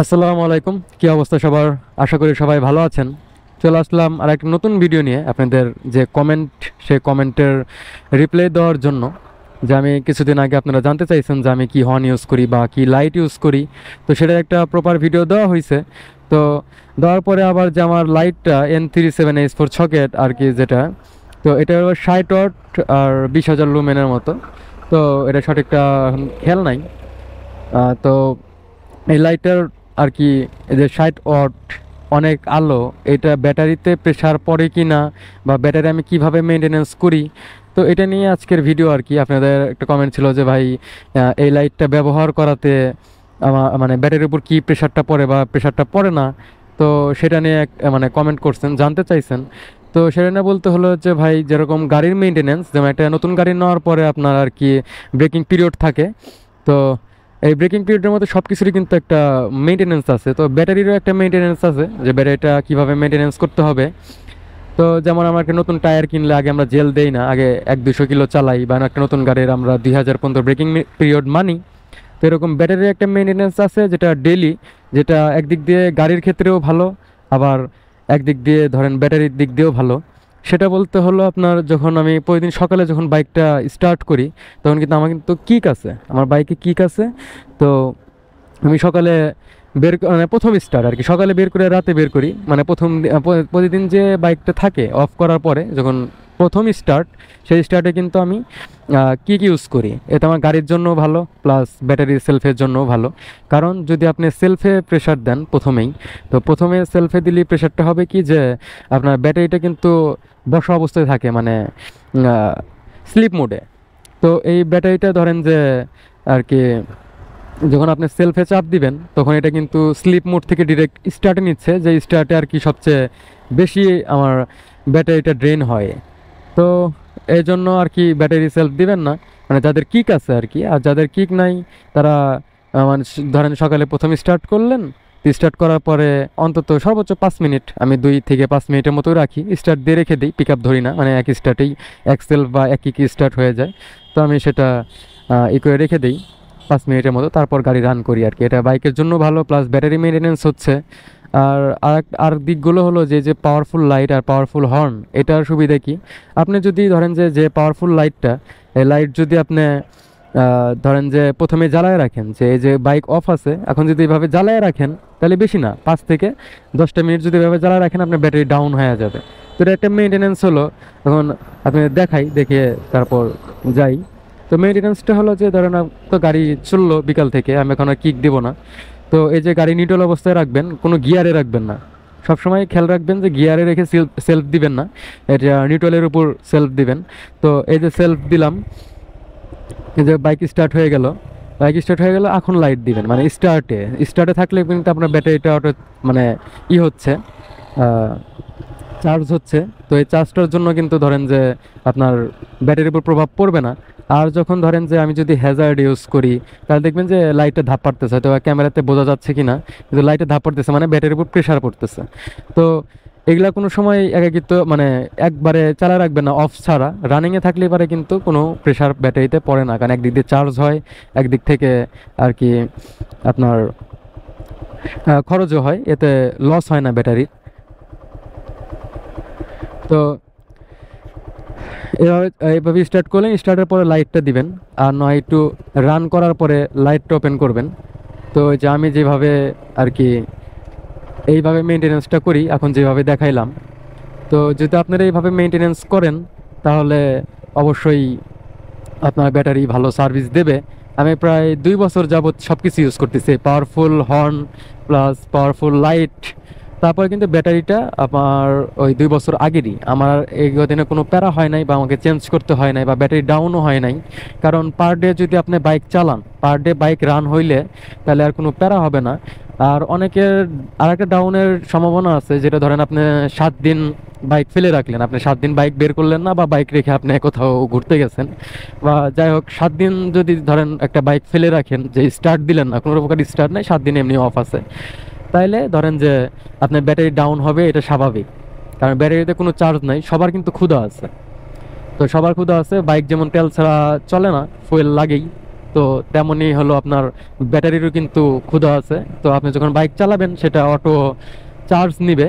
আসসালামু আলাইকুম, কি অবস্থা সবার? আশা করি সবাই ভালো আছেন। চলে আসলাম আর একটা নতুন ভিডিও নিয়ে আপনাদের যে কমেন্ট, সেই কমেন্টের রিপ্লাই দেওয়ার জন্য। যে আমি কিছুদিন আগে আপনারা জানতে চাইছেন যে আমি কি হর্ন ইউজ করি বা কি লাইট ইউজ করি, তো সেটার একটা প্রপার ভিডিও দেওয়া হয়েছে। তো দেওয়ার পরে আবার যে আমার লাইটটা N37H4 সকেট আর কি, যেটা তো এটা 60 ওয়াট আর 20,000 লুমেনের মতো। তো এটা সঠিকটা এখন খেয়াল নাই। তো এই লাইটার আর কি, এই যে 60 ওয়াট অনেক আলো, এটা ব্যাটারিতে প্রেসার পড়ে কি না বা ব্যাটারি আমি কিভাবে মেনটেনেন্স করি, তো এটা নিয়ে আজকের ভিডিও আর কি। আপনাদের একটা কমেন্ট ছিল যে ভাই, এই লাইটটা ব্যবহার করাতে আমার মানে ব্যাটারির উপর কি প্রেসারটা পড়ে বা প্রেসারটা পড়ে না। তো সেটা নিয়ে মানে কমেন্ট করছেন, জানতে চাইছেন। তো সেটা নিয়ে বলতে হলো যে ভাই, যেরকম গাড়ির মেনটেনেন্স, যেমন একটা নতুন গাড়ি নেওয়ার পরে আপনার আর কি ব্রেকিং পিরিয়ড থাকে। তো এই ব্রেকিং পিরিয়ডের মধ্যে সব কিছুরই কিন্তু একটা মেনটেনেন্স আছে। তো ব্যাটারিরও একটা মেনটেনেন্স আছে, যে ব্যাটারিটা কীভাবে মেনটেনেন্স করতে হবে। তো যেমন আমার একটা নতুন টায়ার কিনলে আগে আমরা জেল দেই না, আগে 100-200 কিলো চালাই, বা একটা নতুন গাড়ির আমরা 2000 পর্যন্ত ব্রেকিং পিরিয়ড মানি। তো এরকম ব্যাটারির একটা মেনটেনেন্স আছে যেটা ডেলি, যেটা একদিক দিয়ে গাড়ির ক্ষেত্রেও ভালো, আবার একদিক দিয়ে ধরেন ব্যাটারির দিক দিয়েও ভালো। সেটা বলতে হলো আপনার, যখন আমি প্রতিদিন সকালে যখন বাইকটা স্টার্ট করি, তখন কিন্তু আমার কিন্তু কিক আছে, আমার বাইকে কিক আছে। তো আমি সকালে মানে প্রথম স্টার্ট আর কি, সকালে বের করে রাতে বের করি, মানে প্রতিদিন যে বাইকটা থাকে অফ করার পরে যখন প্রথম স্টার্ট, সেই স্টার্টে কিন্তু আমি কিক ইউজ করি। এটা আমার গাড়ির জন্য ভালো, প্লাস ব্যাটারি সেলফের জন্য ভালো। কারণ যদি আপনি সেলফে প্রেশার দেন প্রথমেই, তো প্রথমে সেলফে দিলে প্রেশারটা হবে কি, যে আপনার ব্যাটারিটা কিন্তু বসা অবস্থায় থাকে, মানে স্লিপ মোডে। তো এই ব্যাটারিটা ধরেন যে আর কি, যখন আপনি সেলফে চাপ দিবেন তখন এটা কিন্তু স্লিপ মোড থেকে ডিরেক্ট স্টার্টে নিচ্ছে, যে স্টার্টে আর কি সবচেয়ে বেশি আমার ব্যাটারিটা ড্রেন হয়। তো এই জন্য আর কি ব্যাটারি সেলফ দিবেন না, মানে যাদের কিক আছে আর কি। আর যাদের কিক নাই তারা মানে ধরেন সকালে প্রথম স্টার্ট করলেন, স্টার্ট করার পরে অন্তত সর্বোচ্চ 5 মিনিট, আমি 2 থেকে 5 মিনিটের মতো রাখি, স্টার্ট দিয়ে রেখে দিই, পিক আপ ধরি না, মানে এক স্টার্টেই এক সেলফ বা এক কিক স্টার্ট হয়ে যায়। তো আমি সেটা করে রেখে দিই 5 মিনিটের মতো, তারপর গাড়ি রান করি আর কি। এটা বাইকের জন্য ভালো, প্লাস ব্যাটারি মেনটেনেন্স হচ্ছে। আর আর দিকগুলো হলো যে যে পাওয়ারফুল লাইট আর পাওয়ারফুল হর্ন, এটার সুবিধা কি, আপনি যদি ধরেন যে যে পাওয়ারফুল লাইটটা, এই লাইট যদি আপনি ধরেন যে প্রথমে জ্বালায় রাখেন, যে এই যে বাইক অফ আছে এখন যদি এইভাবে জ্বালায় রাখেন, তাহলে বেশি না 5 থেকে 10টা মিনিট যদি এভাবে জ্বালায় রাখেন, আপনার ব্যাটারি ডাউন হয়ে যাবে। তো এটা একটা মেনটেনেন্স হলো। এখন আপনি দেখাই, দেখে তারপর যাই। তো মেনটেনেন্সটা হলো যে ধরেন তো গাড়ি চললো বিকাল থেকে, আমি এখন আর কিক দেবো না। তো এই যে গাড়ি নিউট্রাল অবস্থায় রাখবেন, কোনো গিয়ারে রাখবেন না। সবসময় খেয়াল রাখবেন যে গিয়ারে রেখে সেলফ দিবেন না, এটা নিউট্রালের উপর সেলফ দিবেন। তো এই যে সেলফ দিলাম, এই যে বাইক স্টার্ট হয়ে গেল, বাইক স্টার্ট হয়ে গেল, এখন লাইট দিবেন, মানে স্টার্টে স্টার্টে থাকলে কিন্তু আপনার ব্যাটারিটা অটো মানে হচ্ছে, চার্জ হচ্ছে। তো এই চার্জটার জন্য কিন্তু ধরেন যে আপনার ব্যাটারির উপর প্রভাব পড়বে না। আর যখন ধরেন যে আমি যদি হ্যাজার্ড ইউজ করি, তাহলে দেখবেন যে লাইটটা ধাপ পাড়তেছে, হয়তো ক্যামেরাতে বোঝা যাচ্ছে কি না, কিন্তু লাইটে ধাপ পড়তেছে, মানে ব্যাটারির উপর প্রেশার পড়তেছে। তো এগুলা কোনো সময় একাকিত্ব মানে একবারে চালা রাখবেন না, অফ ছাড়া রানিংয়ে থাকলে পারে কিন্তু কোনো প্রেশার ব্যাটারিতে পড়ে না, কারণ একদিক দিয়ে চার্জ হয়, একদিক থেকে আর কি আপনার খরচও হয়, এতে লস হয় না ব্যাটারির। তো এভাবে এইভাবে স্টার্ট করলেন, স্টার্টের পরে লাইটটা দিবেন, আর নয় একটু রান করার পরে লাইটটা ওপেন করবেন। তো ওই যে আমি যেভাবে আর কি এইভাবে মেনটেনেন্সটা করি, এখন যেভাবে দেখাইলাম, তো যদি আপনারা এইভাবে মেনটেনেন্স করেন, তাহলে অবশ্যই আপনার ব্যাটারি ভালো সার্ভিস দেবে। আমি প্রায় 2 বছর যাবৎ সব কিছু ইউজ করতেছি, powerful horn plus powerful light. তারপরে কিন্তু ব্যাটারিটা আমার ওই 2 বছর আগেরই, আমার এই দিনে কোনো প্যারা হয় নাই, বা আমাকে চেঞ্জ করতে হয় নাই, বা ব্যাটারি ডাউনও হয় নাই। কারণ পার ডে যদি আপনি বাইক চালান, পার ডে বাইক রান হইলে তাহলে আর কোনো প্যারা হবে না। আর অনেকের আর একটা ডাউনের সম্ভাবনা আছে, যেটা ধরেন আপনি 7 দিন বাইক ফেলে রাখলেন, আপনি 7 দিন বাইক বের করলেন না, বা বাইক রেখে আপনি কোথাও ঘুরতে গেছেন, বা যাই হোক 7 দিন যদি ধরেন একটা বাইক ফেলে রাখেন, যে স্টার্ট দিলেন না, কোনো প্রকার স্টার্ট নেই, 7 দিন এমনি অফ আছে, তাইলে ধরেন যে আপনার ব্যাটারি ডাউন হবে, এটা স্বাভাবিক। কারণ ব্যাটারিতে কোনো চার্জ নাই, সবার কিন্তু ক্ষুধা আছে। তো সবার ক্ষুধা আছে, বাইক যেমন তেল ছাড়া চলে না, ফুয়েল লাগেই। তো তেমনই হলো আপনার ব্যাটারিরও কিন্তু ক্ষুধা আছে। তো আপনি যখন বাইক চালাবেন সেটা অটো চার্জ নিবে,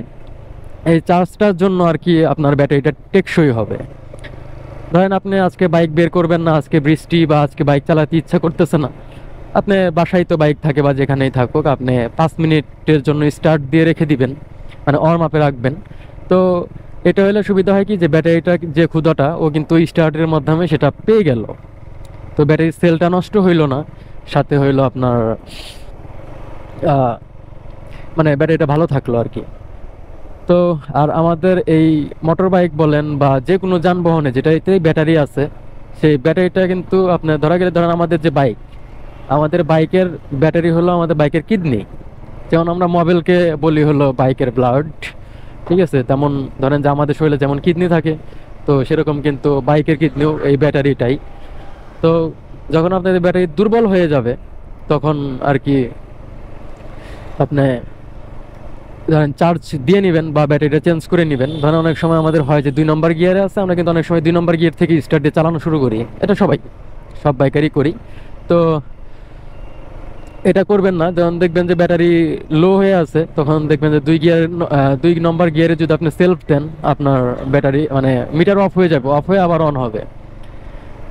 এই চার্জটার জন্য আর কি আপনার ব্যাটারিটা টেকসই হবে। ধরেন আপনি আজকে বাইক বের করবেন না, আজকে বৃষ্টি বা আজকে বাইক চালাতে ইচ্ছা করতেছে না, আপনি বাসায় তো বাইক থাকে বা যেখানেই থাকুক, আপনি 5 মিনিটের জন্য স্টার্ট দিয়ে রেখে দিবেন, মানে অন মাপে রাখবেন। তো এটা হলে সুবিধা হয় কি যে ব্যাটারিটা যে ক্ষুধাটা ও কিন্তু স্টার্টের মাধ্যমে সেটা পেয়ে গেল। তো ব্যাটারির সেলটা নষ্ট হইলো না, সাথে হইলো আপনার আহ, মানে ব্যাটারিটা ভালো থাকলো আর কি। তো আর আমাদের এই মোটর বাইক বলেন বা যে কোনো যানবাহনে যেটাতেই ব্যাটারি আছে, সেই ব্যাটারিটা কিন্তু আপনার ধরা গেলে ধরেন আমাদের যে বাইক, আমাদের বাইকের ব্যাটারি হলো আমাদের বাইকের কিডনি। যেমন আমরা মোবাইলকে বলি হলো বাইকের ব্লাড, ঠিক আছে? তেমন ধরেন যে আমাদের শরীরে যেমন কিডনি থাকে, তো সেরকম কিন্তু বাইকের কিডনিও এই ব্যাটারিটাই। তো যখন আপনাদের ব্যাটারি দুর্বল হয়ে যাবে তখন আর কি আপনি ধরেন চার্জ দিয়ে নেবেন বা ব্যাটারিটা চেঞ্জ করে নেবেন। ধরেন অনেক সময় আমাদের হয় যে 2 নম্বর গিয়ারে আছে, আমরা কিন্তু অনেক সময় 2 নম্বর গিয়ার থেকে স্টার্ট দিয়ে চালানো শুরু করি, এটা সব বাইকারই করি। তো এটা করবেন না। যখন দেখবেন যে ব্যাটারি লো হয়ে আছে তখন দেখবেন যে 2 নম্বর গিয়ারে যদি আপনি সেলফ দেন, আপনার ব্যাটারি মানে মিটার অফ হয়ে যাবে, অফ হয়ে আবার অন হবে।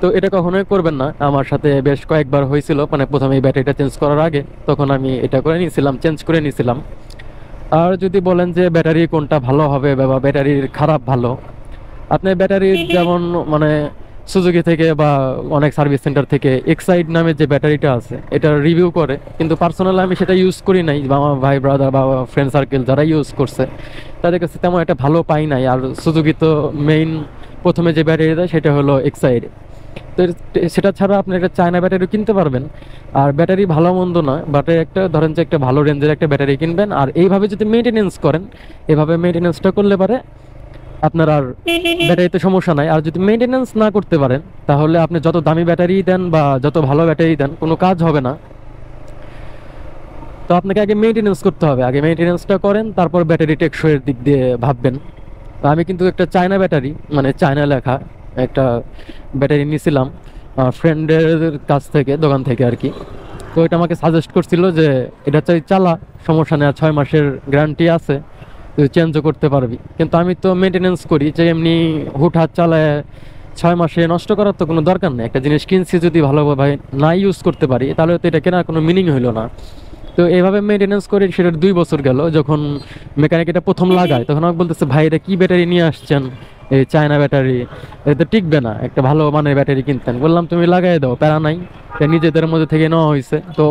তো এটা কখনোই করবেন না। আমার সাথে বেশ কয়েকবার হয়েছিল, মানে প্রথমে এই ব্যাটারিটা চেঞ্জ করার আগে তখন আমি এটা করে নিয়েছিলাম, চেঞ্জ করে নিয়েছিলাম। আর যদি বলেন যে ব্যাটারি কোনটা ভালো হবে বা ব্যাটারির খারাপ ভালো, আপনি ব্যাটারির যেমন মানে সুজুকি থেকে বা অনেক সার্ভিস সেন্টার থেকে এক্সাইড নামে যে ব্যাটারিটা আছে এটা রিভিউ করে, কিন্তু পার্সোনালি আমি সেটা ইউজ করি নাই, বা আমার ভাই ব্রাদার বা ফ্রেন্ড সার্কেল যারা ইউজ করছে তাদের কাছে তেমন একটা ভালো পাই নাই। আর সুজুকি তো মেইন প্রথমে যে ব্যাটারি দেয় সেটা হলো এক্সাইড। তো সেটা ছাড়া আপনি একটা চায়না ব্যাটারি কিনতে পারবেন। আর ব্যাটারি ভালো মন্দ না, বাট একটা ধরেন যে একটা ভালো রেঞ্জের একটা ব্যাটারি কিনবেন, আর এইভাবে যদি মেনটেনেন্স করেন, এভাবে মেনটেনেন্সটা করলে পারে আপনার আর ব্যাটারিতে সমস্যা নাই। আর যদি মেনটেনেন্স না করতে পারেন তাহলে আপনি যত দামি ব্যাটারি দেন বা যত ভালো ব্যাটারি দেন কোনো কাজ হবে না। তো আপনাকে আগে মেনটেনেন্স করতে হবে, আগে মেনটেনেন্সটা করেন তারপর ব্যাটারি টেকসইয়ের দিক দিয়ে ভাববেন। তো আমি কিন্তু একটা চায়না ব্যাটারি, মানে চায়না লেখা একটা ব্যাটারি নিয়েছিলাম ফ্রেন্ডের কাছ থেকে, দোকান থেকে আর কি। তো এটা আমাকে সাজেস্ট করছিল যে এটা চালা, সমস্যা নেই, 6 মাসের গ্যারান্টি আছে, তুই চেঞ্জও করতে পারবি। কিন্তু আমি তো মেনটেনেন্স করি, যে এমনি হুটহাট চালায় 6 মাসে নষ্ট করার তো কোনো দরকার নেই। একটা জিনিস কিনছি যদি ভালোভাবে না ইউজ করতে পারি তাহলে তো এটা কেনার কোনো মিনিং হইলো না। তো এইভাবে মেনটেনেন্স করে সেটা 2 বছর গেল। যখন মেকানিক এটা প্রথম লাগায় তখন আমাকে বলতেছে, ভাই এটা কি ব্যাটারি নিয়ে আসছেন, এই চায়না ব্যাটারি, এটা তো টিকবে না, একটা ভালো মানের ব্যাটারি কিনতেন। বললাম তুমি লাগাই দাও, প্যারা নাই, এটা নিজেদের মধ্যে থেকে নেওয়া হয়েছে। তো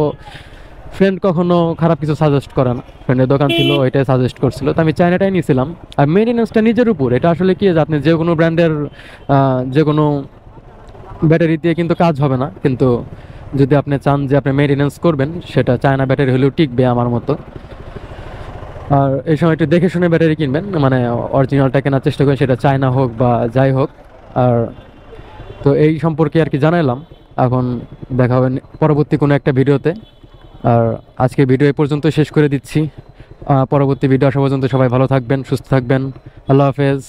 ফ্রেন্ড কখনো খারাপ কিছু সাজেস্ট করে না, ফ্রেন্ডের দোকান ছিল ওইটাই সাজেস্ট করছিল, তো আমি চায়নাটাই নিয়েছিলাম। আর মেনটেনেন্সটা নিজের উপর, এটা আসলে কি যে আপনি যে কোনো ব্র্যান্ডের যে কোনো ব্যাটারি দিয়ে কিন্তু কাজ হবে না, কিন্তু যদি আপনি চান যে আপনি মেনটেনেন্স করবেন সেটা চায়না ব্যাটারি হলেও টিকবে আমার মতো। আর এই সময় একটু দেখে শুনে ব্যাটারি কিনবেন, মানে অরিজিনালটা কেনার চেষ্টা করেন, সেটা চায়না হোক বা যাই হোক। আর তো এই সম্পর্কে আর কি জানাইলাম। এখন দেখা হবে পরবর্তী কোনো একটা ভিডিওতে। আর আজকে ভিডিও এই পর্যন্ত শেষ করে দিচ্ছি। পরবর্তী ভিডিও আসা পর্যন্ত সবাই ভালো থাকবেন, সুস্থ থাকবেন। আল্লাহ হাফেজ।